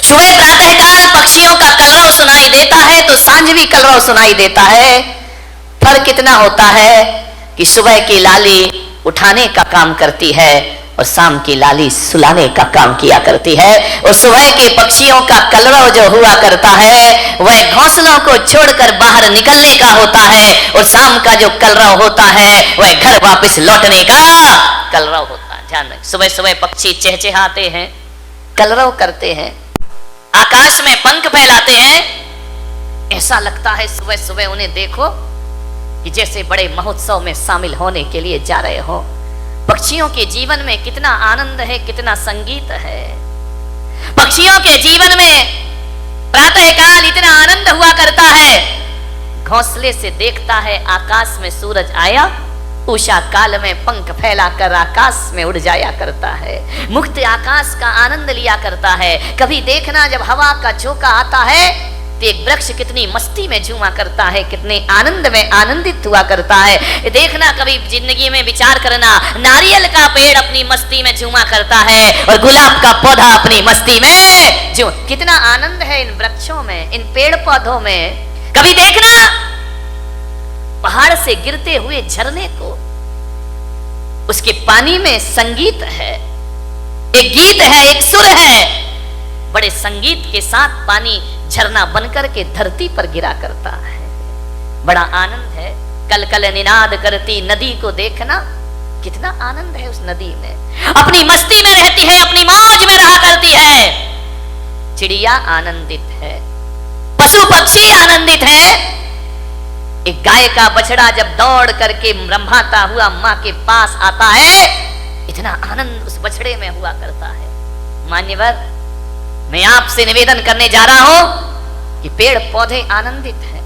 सुबह प्रातःकाल पक्षियों का कलरव सुनाई देता है तो सांझ भी कलरव सुनाई देता है। फर्क कितना होता है कि सुबह की लाली उठाने का काम करती है और शाम की लाली सुलाने का काम किया करती है। और सुबह के पक्षियों का कलरव जो हुआ करता है वह घोंसलों को छोड़कर बाहर निकलने का होता है, और शाम का जो कलरव होता है वह घर वापस लौटने का कलरव होता है। ध्यान रखें, सुबह सुबह पक्षी चहचहाते हैं, कलरव करते हैं, आकाश में पंख फैलाते हैं। ऐसा लगता है सुबह सुबह उन्हें देखो कि जैसे बड़े महोत्सव में शामिल होने के लिए जा रहे हो। पक्षियों के जीवन में कितना आनंद है, कितना संगीत है। पक्षियों के जीवन में प्रातःकाल इतना आनंद हुआ करता है, घोंसले से देखता है आकाश में सूरज आया, उषा काल में पंख फैलाकर आकाश में उड़ जाया करता है, मुक्त आकाश का आनंद लिया करता है। कभी देखना जब हवा का झोंका आता है तो एक वृक्ष कितनी मस्ती में झूमा करता है, कितने आनंद में आनंदित हुआ करता है। देखना कभी जिंदगी में विचार करना, नारियल का पेड़ अपनी मस्ती में झूमा करता है और गुलाब का पौधा अपनी मस्ती में जो कितना आनंद है इन वृक्षों में, इन पेड़ पौधों में। कभी देखना पहाड़ से गिरते हुए झरने को, उसके पानी में संगीत है, एक गीत है, एक सुर है। बड़े संगीत के साथ पानी झरना बनकर के धरती पर गिरा करता है, बड़ा आनंद है। कल कल निनाद करती नदी को देखना, कितना आनंद है उस नदी में, अपनी मस्ती में रहती है, अपनी मौज में रहा करती है। चिड़िया आनंदित है, पशु पक्षी आनंदित है। एक गाय का बछड़ा जब दौड़ करके रंभाता हुआ मां के पास आता है, इतना आनंद उस बछड़े में हुआ करता है। मान्यवर, मैं आपसे निवेदन करने जा रहा हूं कि पेड़ पौधे आनंदित हैं,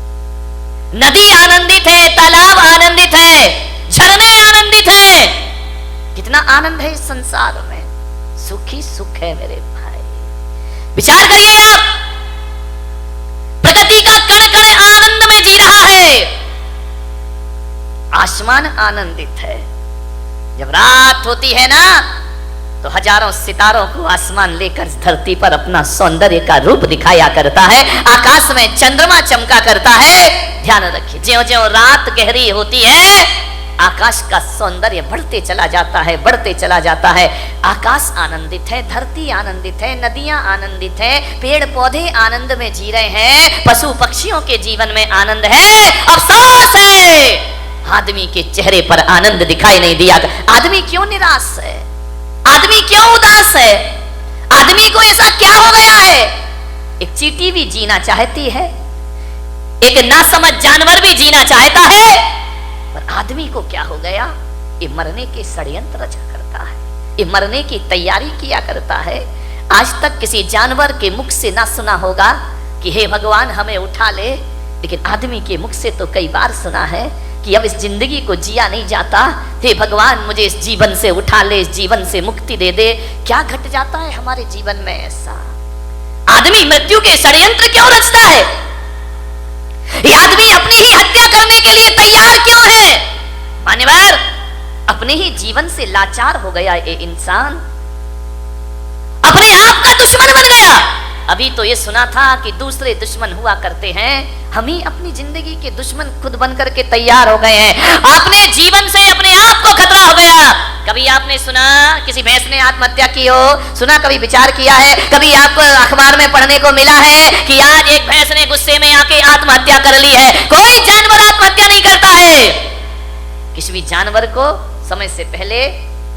नदी आनंदित है, तालाब आनंदित है, झरने आनंदित है। कितना आनंद है इस संसार में, सुखी सुख है मेरे भाई। विचार करिए आप, प्रकृति का कण कण आनंद में जी रहा है, आसमान आनंदित है। जब रात होती है ना तो हजारों सितारों को आसमान लेकर धरती पर अपना सौंदर्य का रूप दिखाया करता है, आकाश में चंद्रमा चमका करता है। ध्यान रखिए, ज्यों-ज्यों रात गहरी होती है आकाश का सौंदर्य बढ़ते चला जाता है, बढ़ते चला जाता है। आकाश आनंदित है, धरती आनंदित है, नदियां आनंदित है, पेड़ पौधे आनंद में जी रहे हैं, पशु पक्षियों के जीवन में आनंद है। अफसोस है आदमी के चेहरे पर आनंद दिखाई नहीं दिया। आदमी क्यों निराश है, आदमी क्यों उदास है, आदमी को ऐसा क्या हो गया है? एक चींटी भी जीना चाहती है, एक नासमझ जानवर भी जीना चाहता है, पर आदमी को क्या हो गया? ये मरने के षड्यंत्र रचा करता है, ये मरने की तैयारी किया करता है। आज तक किसी जानवर के मुख से ना सुना होगा कि हे भगवान हमें उठा ले, लेकिन आदमी के मुख से तो कई बार सुना है कि अब इस जिंदगी को जिया नहीं जाता, हे भगवान मुझे इस जीवन से उठा ले, इस जीवन से मुक्ति दे दे। क्या घट जाता है हमारे जीवन में ऐसा? आदमी मृत्यु के षड्यंत्र क्यों रचता है? ये आदमी अपनी ही हत्या करने के लिए तैयार क्यों है? मान्यवर, अपने ही जीवन से लाचार हो गया ये इंसान, अपने आप का दुश्मन बन गया। अभी तो ये सुना था कि दूसरे दुश्मन हुआ करते हैं, हम ही अपनी जिंदगी के दुश्मन खुद बनकर के तैयार हो गए हैं। अपने जीवन से अपने आप को खतरा हो गया। कभी आपने सुना किसी भैंस ने आत्महत्या की हो? सुना? कभी विचार किया है? कभी आपको अखबार में पढ़ने को मिला है कि आज एक भैंस ने गुस्से में आके आत्महत्या कर ली है? कोई जानवर आत्महत्या नहीं करता है। किसी भी जानवर को समय से पहले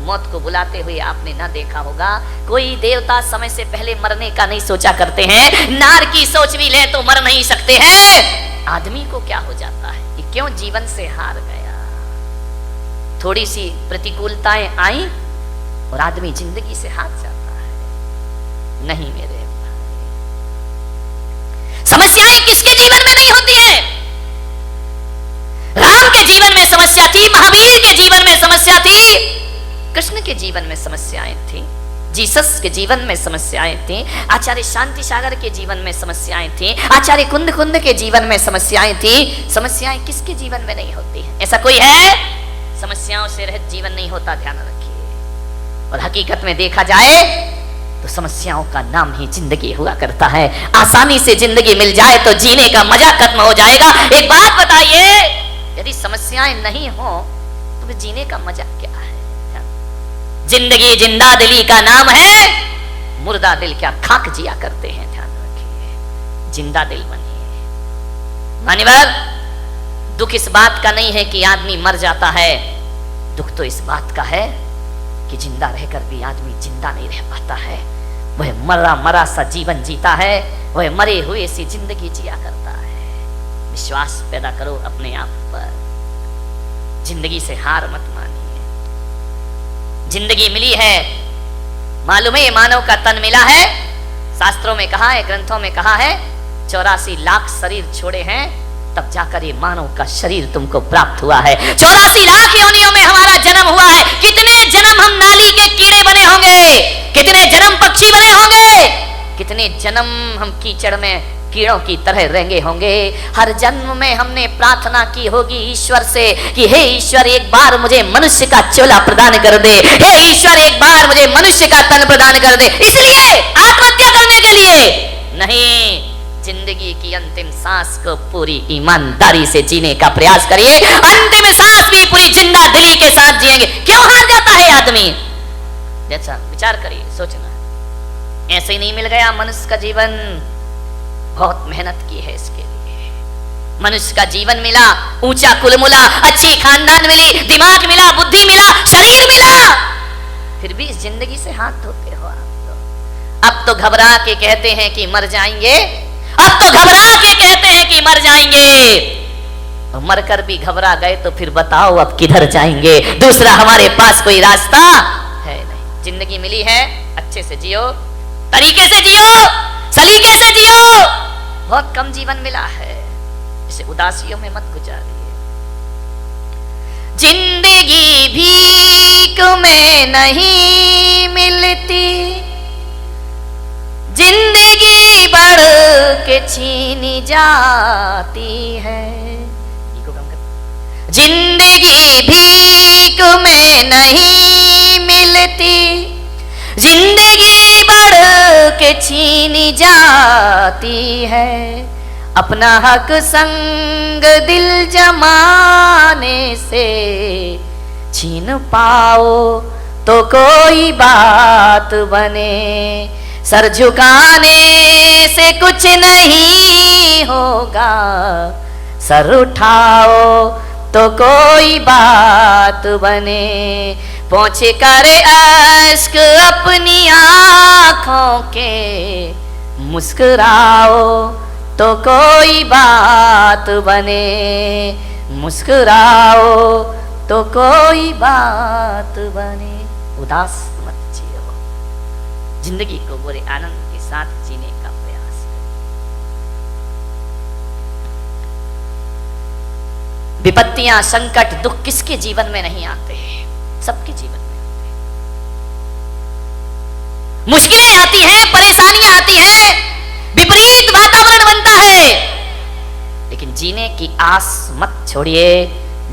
मौत को बुलाते हुए आपने ना देखा होगा। कोई देवता समय से पहले मरने का नहीं सोचा करते हैं, नार की सोच भी ले तो मर नहीं सकते हैं। आदमी को क्या हो जाता है कि क्यों जीवन से हार गया? थोड़ी सी प्रतिकूलताएं आई और आदमी जिंदगी से हार जाता है। नहीं मेरे भाई, समस्याएं किसके जीवन में नहीं होती है? राम के जीवन में समस्या थी, महावीर के जीवन में समस्या थी, कृष्ण के जीवन में समस्याएं थी, जीसस के जीवन में समस्याएं थी, आचार्य शांति सागर के जीवन में समस्याएं थी, आचार्य कुंद के जीवन में समस्याएं थी। समस्याएं किसके जीवन में नहीं होती है? ऐसा कोई है? समस्याओं से रहित जीवन नहीं होता, ध्यान रखिए। और हकीकत में देखा जाए तो समस्याओं का नाम ही जिंदगी हुआ करता है। आसानी से जिंदगी मिल जाए तो जीने का मजा खत्म हो जाएगा। एक बात बताइए, यदि समस्याएं नहीं हो तो फिर जीने का मजा क्या है? जिंदगी जिंदा दिली का नाम है, मुर्दा दिल क्या खाक जिया करते हैं। ध्यान रखिए, जिंदा दिल बनिए। मान्यवर, दुख इस बात का नहीं है कि आदमी मर जाता है, दुख तो इस बात का है कि जिंदा रहकर भी आदमी जिंदा नहीं रह पाता है। वह मरा मरा सा जीवन जीता है, वह मरे हुए सी जिंदगी जिया करता है। विश्वास पैदा करो अपने आप पर, जिंदगी से हार मत मानिए। जिंदगी मिली है, मालूम है ये मानव का तन मिला है। शास्त्रों में कहा है, ग्रंथों में कहा है, 84 लाख शरीर छोड़े हैं तब जाकर ये मानव का शरीर तुमको प्राप्त हुआ है। 84 लाख योनियों में हमारा जन्म हुआ है। कितने जन्म हम नाली के कीड़े बने होंगे, कितने जन्म पक्षी बने होंगे, कितने जन्म हम कीचड़ में कीड़ों की तरह रेंगे होंगे। हर जन्म में हमने प्रार्थना की होगी ईश्वर से कि हे ईश्वर, एक बार मुझे मनुष्य का चोला प्रदान कर दे, हे ईश्वर एक बार मुझे मनुष्य का तन प्रदान कर दे। इसलिए आत्महत्या करने के लिए नहीं, जिंदगी की अंतिम सांस को पूरी ईमानदारी से जीने का प्रयास करिए। अंतिम सांस भी पूरी जिंदा दिली के साथ जिएंगे। क्यों हार जाता है आदमी? जैसा विचार करिए, सोचना। ऐसे ही नहीं मिल गया मनुष्य का जीवन, बहुत मेहनत की है इसके लिए। मनुष्य का जीवन मिला, ऊंचा कुल मिला, अच्छी खानदान मिली, दिमाग मिला, बुद्धि मिला, शरीर मिला, फिर भी इस जिंदगी से हाथ धोते हो आप। अब तो घबरा के कहते हैं कि मर जाएंगे, अब तो घबरा के कहते हैं कि मर जाएंगे। और मरकर भी घबरा गए तो फिर बताओ अब किधर जाएंगे? दूसरा हमारे पास कोई रास्ता है नहीं। जिंदगी मिली है, अच्छे से जियो, तरीके से जियो, सलीके से जियो। बहुत कम जीवन मिला है, इसे उदासियों में मत गुजारिए। जिंदगी भीख में नहीं मिलती, जिंदगी बढ़ के छीनी जाती है। जिंदगी भीख में नहीं मिलती, जिंदगी बढ़ के छीनी जाती है। अपना हक संग दिल जमाने से छीन पाओ तो कोई बात बने। सर झुकाने से कुछ नहीं होगा, सर उठाओ तो कोई बात बने। पोंछे करे अश्क अपनी आंखों के, मुस्कुराओ तो कोई बात बने। मुस्कुराओ तो कोई बात बने। उदास मत जियो, जिंदगी को पूरे आनंद के साथ जीने का प्रयास करें। विपत्तियां, संकट, दुख किसके जीवन में नहीं आते? सबके जीवन में आते हैं। मुश्किलें आती हैं, परेशानियां आती हैं, विपरीत वातावरण बनता है, लेकिन जीने की आस मत छोड़िए।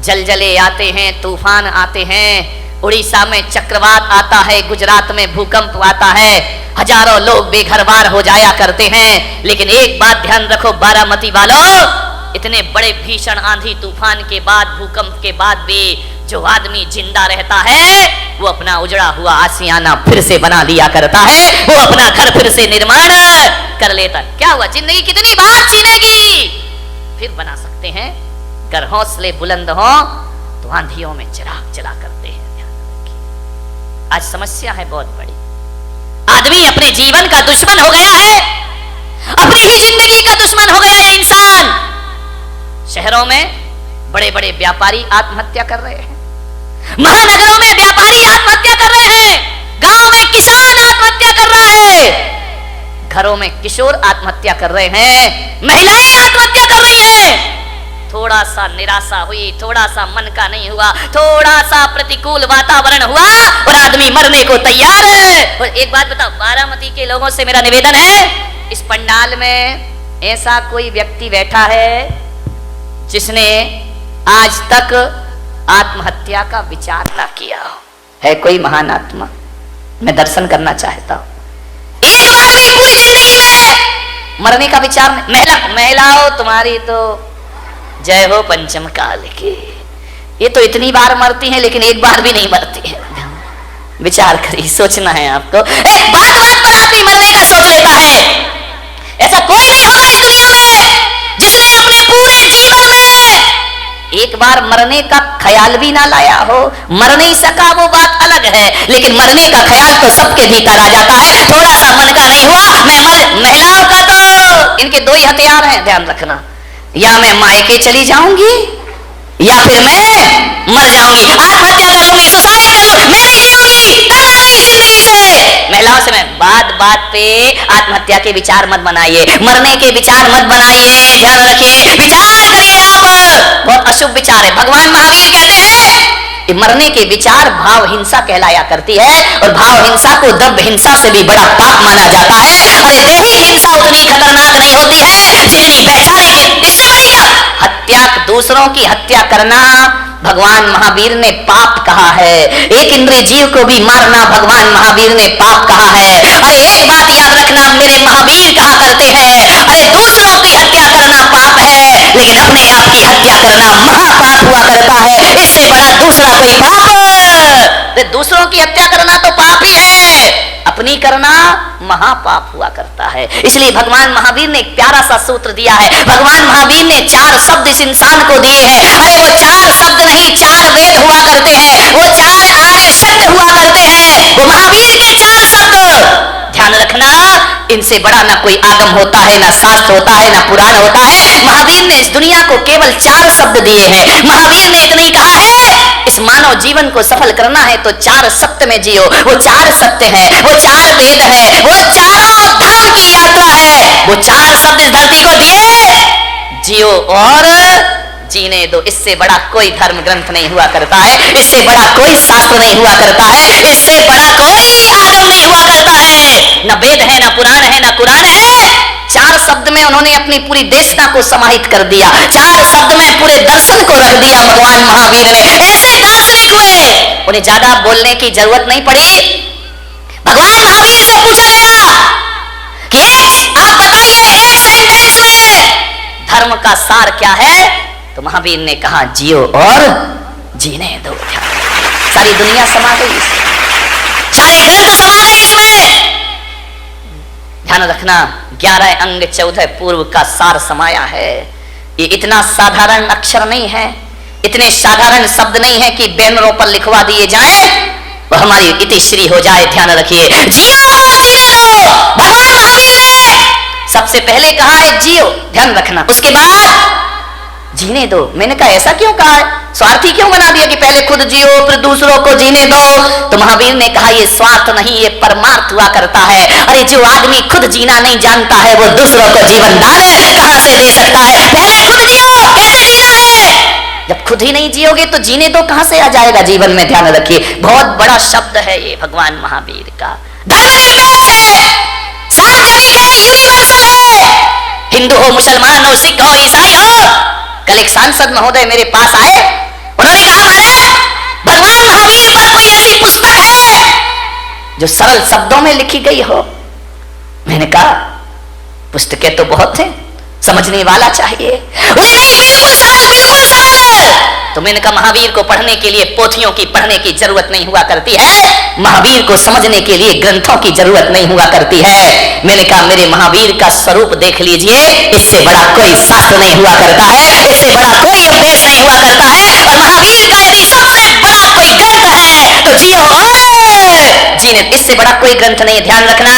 जलजले आते हैं, तूफान आते हैं, उड़ीसा में चक्रवात आता है, गुजरात में भूकंप आता है, हजारों लोग बेघरबार हो जाया करते हैं। लेकिन एक बात ध्यान रखो बारामती वालों, इतने बड़े भीषण आंधी तूफान के बाद, भूकंप के बाद भी जो आदमी जिंदा रहता है वो अपना उजड़ा हुआ आशियाना फिर से बना लिया करता है, वो अपना घर फिर से निर्माण कर लेता। क्या हुआ? जिंदगी कितनी बार छीनेगी, फिर बना सकते हैं। अगर हौसले बुलंद हो तो आंधियों में चिराग जला करते हैं। आज समस्या है बहुत बड़ी, आदमी अपने जीवन का दुश्मन हो गया है, अपनी ही जिंदगी का दुश्मन हो गया है इंसान। शहरों में बड़े बड़े व्यापारी आत्महत्या कर रहे हैं, महानगरों में व्यापारी आत्महत्या कर रहे हैं, गांव में किसान आत्महत्या कर रहा है, घरों में किशोर आत्महत्या कर रहे हैं, महिलाएं आत्महत्या कर रही हैं। थोड़ा सा निराशा हुई, थोड़ा सा मन का नहीं हुआ, थोड़ा सा प्रतिकूल वातावरण हुआ और आदमी मरने को तैयार है। और एक बात बताओ, बारामती के लोगों से मेरा निवेदन है, इस पंडाल में ऐसा कोई व्यक्ति बैठा है जिसने आज तक आत्महत्या का विचार ना किया हो? है कोई महान आत्मा? मैं दर्शन करना चाहता हूं। अपनी पूरी जिंदगी में मरने का विचार नहीं। महिलाओं तुम्हारी तो जय हो पंचम काल की, ये तो इतनी बार मरती हैं लेकिन एक बार भी नहीं मरती है। विचार करिए, सोचना है आपको। एक बात बात पर आदमी मरने का सोच लेता है। ऐसा कोई नहीं होगा इस दुनिया में जिसने अपने पूरे जीवन में एक बार मरने का ख्याल भी ना लाया हो। मर नहीं सका वो बात अलग है, लेकिन मरने का ख्याल तो सबके भीतर आ जाता है। थोड़ा सा मन का नहीं हुआ, महिलाओं का तो इनके दो ही हथियार हैं, ध्यान रखना। या मैं मायके चली जाऊंगी या फिर मैं मर जाऊंगी, आत्महत्या कर लूंगी, सुसाइड कर लूंगी, मैं नहीं जीऊंगी, तब नहीं इस जिंदगी से। महिलाओं से मैं बात बात पे आत्महत्या के विचार मत बनाइए, मरने के विचार मत बनाइए, ध्यान रखिए, विचार करिए आप। बहुत अशुभ विचार है। भगवान महावीर कहते हैं कि मरने के विचार भाव हिंसा कहलाया करती है, और भाव हिंसा को द्रव्य हिंसा से भी बड़ा पाप माना जाता है। अरे देही हिंसा उतनी खतरनाक नहीं होती है जितनी वैचारिक है। इससे बड़ी क्या हत्या, दूसरों की हत्या करना भगवान महावीर ने पाप कहा है। एक इंद्रिय जीव को भी मारना भगवान महावीर ने पाप कहा है। अरे एक बात याद रखना, मेरे महावीर कहा करते हैं, अरे दूसरों की हत्या करना पाप है, लेकिन अपने आप की हत्या करना महापाप हुआ करता है। इससे बड़ा दूसरा कोई पाप, दूसरों की हत्या करना तो पाप ही है, अपनी करना महापाप हुआ करता है। इसलिए भगवान महावीर ने एक प्यारा सा सूत्र दिया है। भगवान महावीर ने 4 शब्द इस इंसान को दिए हैं। अरे वो 4 शब्द नहीं, 4 वेद हुआ करते हैं, वो 4 आर्य सत्य हुआ करते हैं, वो महावीर के 4 शब्द। ध्यान रखना, इनसे बड़ा ना कोई आगम होता है, ना शास्त्र होता है, ना पुराण होता है। महावीर ने इस दुनिया को केवल 4 शब्द दिए हैं। महावीर ने इतना ही कहा है, इस मानव जीवन को सफल करना है तो 4 सत्य में जियो। वो 4 सत्य है, वो 4 वेद है, वो चारों धाम की यात्रा है। वो 4 शब्द इस धरती को दिए, जियो और जीने दो। इससे बड़ा कोई धर्म ग्रंथ नहीं हुआ करता है, इससे बड़ा कोई शास्त्र नहीं हुआ करता है, इससे बड़ा कोई आगम नहीं हुआ करता है। न वेद है, न पुराण है, न कुरान है। 4 शब्द में उन्होंने अपनी पूरी देशता को समाहित कर दिया। 4 शब्द में पूरे दर्शन को रख दिया भगवान महावीर ने। ऐसे दार्शनिक हुए, उन्हें ज्यादा बोलने की जरूरत नहीं पड़ी। भगवान महावीर से पूछा गया कि आप बताइए एक सेंटेंस में धर्म का सार क्या है, तो महावीर ने कहा जियो और जीने दो। सारी दुनिया समा गई इसमें, सारे ग्रंथ समा गए इसमें। ध्यान रखना, 11 अंग 14 पूर्व का सार समाया है। ये इतना साधारण अक्षर नहीं है, इतने साधारण शब्द नहीं है कि बैनरों पर लिखवा दिए जाएं, वो हमारी इतिश्री हो जाए। ध्यान रखिए, जियो और जीने दो। भगवान महावीर ने सबसे पहले कहा है जियो, ध्यान रखना, उसके बाद जीने दो। मैंने कहा ऐसा क्यों कहा है, स्वार्थी क्यों बना दिया कि पहले खुद जियो फिर दूसरों को जीने दो। तो महावीर ने कहा ये स्वार्थ नहीं, ये परमार्थ हुआ करता है। अरे जो आदमी खुद जीना नहीं जानता है वो दूसरों को जीवन दान कहां से दे सकता है। पहले खुद जियो, कैसे जीना है। जब खुद ही नहीं जियोगे तो जीने दो कहां से आ जाएगा जीवन में। ध्यान रखिए, बहुत बड़ा शब्द है ये भगवान महावीर का। धर्मनिरपेक्ष है, सार्वजनिक है, यूनिवर्सल है। हिंदू हो, मुसलमान हो, सिख हो, ईसाई हो। कल एक सांसद महोदय मेरे पास आए, उन्होंने कहा महाराज भगवान महावीर पर कोई ऐसी पुस्तक है जो सरल शब्दों में लिखी गई हो। मैंने कहा पुस्तकें तो बहुत हैं, समझने वाला चाहिए। बोले नहीं, बिल्कुल सरल, बिल्कुल सरल। तो मैंने कहा महावीर को पढ़ने के लिए पोथियों की पढ़ने की जरूरत नहीं हुआ करती है, महावीर को समझने के लिए ग्रंथों की जरूरत नहीं हुआ करती है। मैंने कहा मेरे महावीर का स्वरूप देख लीजिए, इससे बड़ा कोई शास्त्र नहीं हुआ करता है, इससे बड़ा कोई उपदेश नहीं हुआ करता है। और महावीर का यदि सबसे बड़ा कोई ग्रंथ है तो जियो और जीने, इससे बड़ा कोई ग्रंथ नहीं। ध्यान रखना,